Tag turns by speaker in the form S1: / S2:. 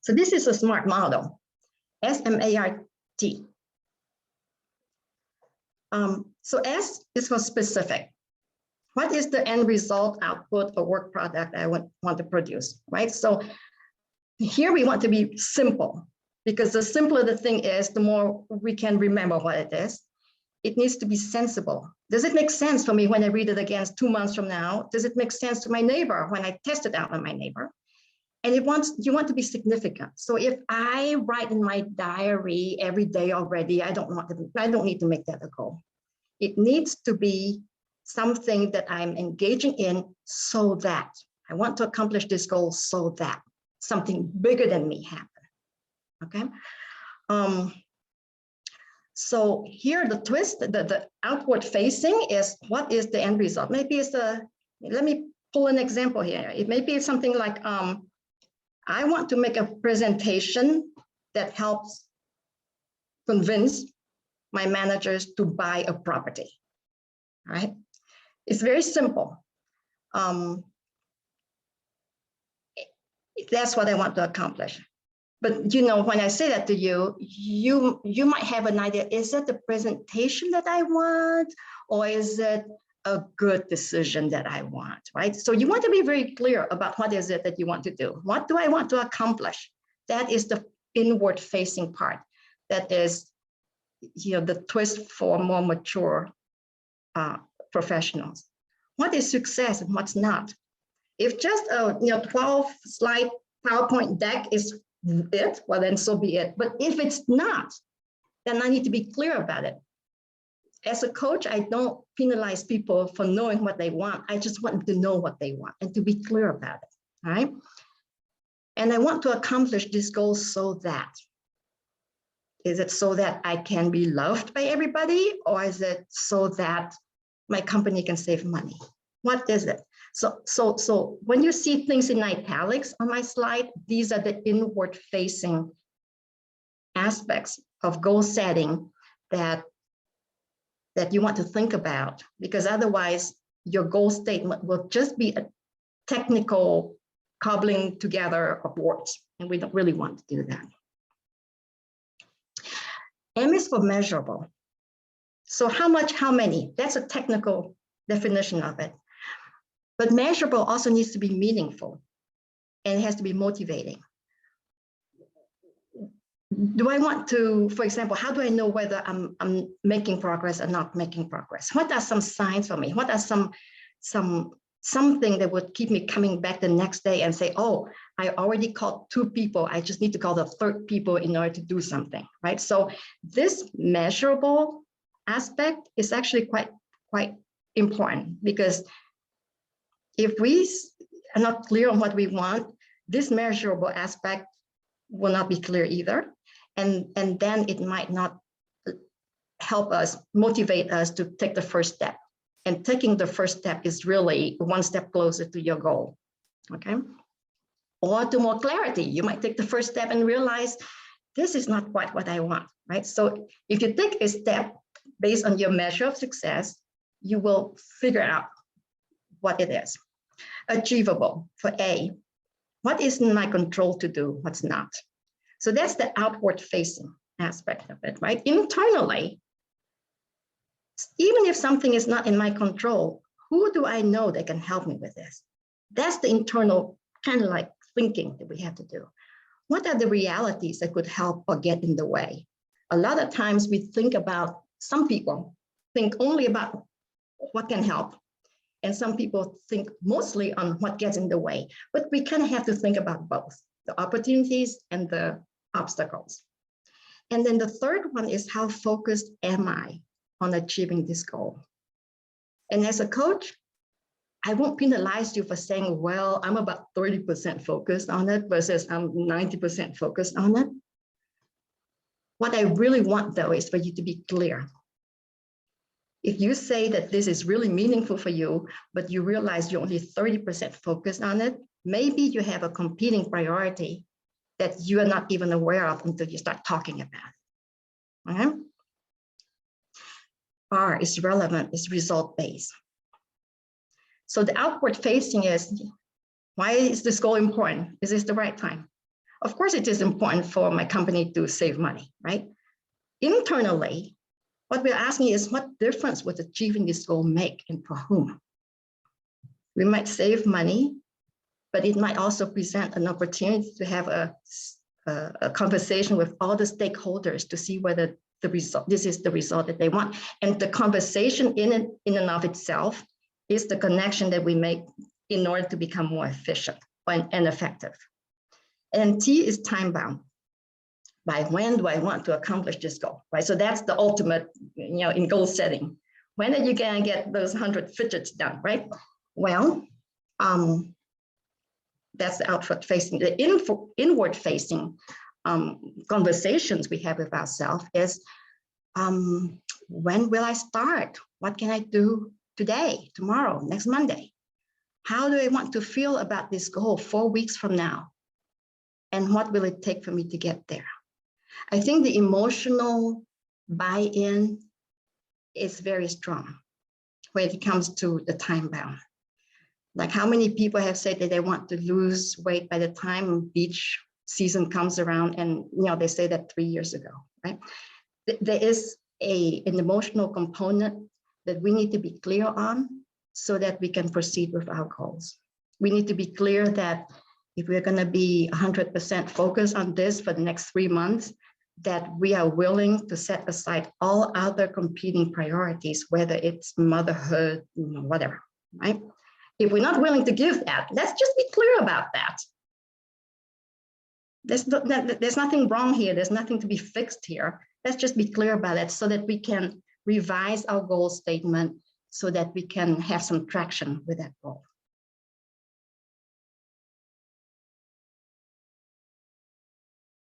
S1: So this is a SMART model, S-M-A-R-T. So S is for specific. What is the end result, output, or work product I want to produce, right? So here we want to be simple, because the simpler the thing is, the more we can remember what it is. It needs to be sensible. Does it make sense for me when I read it again 2 months from now? Does it make sense to my neighbor when I test it out on my neighbor? And you want to be significant. So if I write in my diary every day already, I don't need to make that a goal. It needs to be something that I'm engaging in, so that I want to accomplish this goal, so that something bigger than me happen. Okay. So here the twist, the outward facing is, what is the end result? Maybe it's let me pull an example here. It may be something like, I want to make a presentation that helps convince my managers to buy a property, right? It's very simple. That's what I want to accomplish. But you know, when I say that to you, you might have an idea. Is it the presentation that I want, or is it a good decision that I want, right? So you want to be very clear about what is it that you want to do. What do I want to accomplish? That is the inward facing part. That is, you know, the twist for more mature professionals. What is success and what's not? If just a 12 slide PowerPoint deck is it, well then so be it. But if it's not, then I need to be clear about it. As a coach, I don't penalize people for knowing what they want. I just want them to know what they want and to be clear about it, all right? And I want to accomplish this goal so that. Is it so that I can be loved by everybody, or is it so that my company can save money? What is it? So when you see things in italics on my slide, these are the inward facing aspects of goal setting that you want to think about, because otherwise your goal statement will just be a technical cobbling together of words, and we don't really want to do that. M is for measurable. So how much, how many? That's a technical definition of it. But measurable also needs to be meaningful, and it has to be motivating. Do I want to, for example, how do I know whether I'm making progress or not making progress? What are some signs for me? What are something that would keep me coming back the next day and say, oh, I already called 2 people. I just need to call the 3rd people in order to do something, right? So this measurable aspect is actually quite important, because if we are not clear on what we want, this measurable aspect will not be clear either. And then it might not help us, motivate us to take the first step. And taking the first step is really 1 step closer to your goal, okay? Or to more clarity, you might take the first step and realize this is not quite what I want, right? So if you take a step based on your measure of success, you will figure out what it is. Achievable, for A, what is in my control to do, what's not? So that's the outward facing aspect of it, right? Internally, even if something is not in my control, who do I know that can help me with this? That's the internal kind of like thinking that we have to do. What are the realities that could help or get in the way? A lot of times we think about, some people think only about what can help, and some people think mostly on what gets in the way, but we kind of have to think about both, the opportunities and the obstacles. And then the third one is, how focused am I on achieving this goal? And as a coach, I won't penalize you for saying, well, I'm about 30% focused on it versus I'm 90% focused on it. What I really want, though, is for you to be clear. If you say that this is really meaningful for you, but you realize you're only 30% focused on it, maybe you have a competing priority that you are not even aware of until you start talking about it. Okay? R is relevant, is result-based. So the outward facing is, why is this goal important? Is this the right time? Of course, it is important for my company to save money, right? Internally, what we're asking is what difference would achieving this goal make and for whom? We might save money, but it might also present an opportunity to have a conversation with all the stakeholders to see whether this is the result that they want. And the conversation in and of itself is the connection that we make in order to become more efficient and effective. And T is time bound. By when do I want to accomplish this goal, right? So that's the ultimate, in goal setting. When are you gonna get those 100 fidgets done, right? Well, that's the outward facing. The inward facing conversations we have with ourselves is, when will I start? What can I do today, tomorrow, next Monday? How do I want to feel about this goal 4 weeks from now? And what will it take for me to get there? I think the emotional buy-in is very strong when it comes to the time bound. Like how many people have said that they want to lose weight by the time beach season comes around, and they say that 3 years ago, right? There is an emotional component that we need to be clear on so that we can proceed with our goals. We need to be clear that if we're going to be 100% focused on this for the next 3 months, that we are willing to set aside all other competing priorities, whether it's motherhood, whatever, right? If we're not willing to give that, let's just be clear about that. There's nothing wrong here. There's nothing to be fixed here. Let's just be clear about it so that we can revise our goal statement so that we can have some traction with that goal.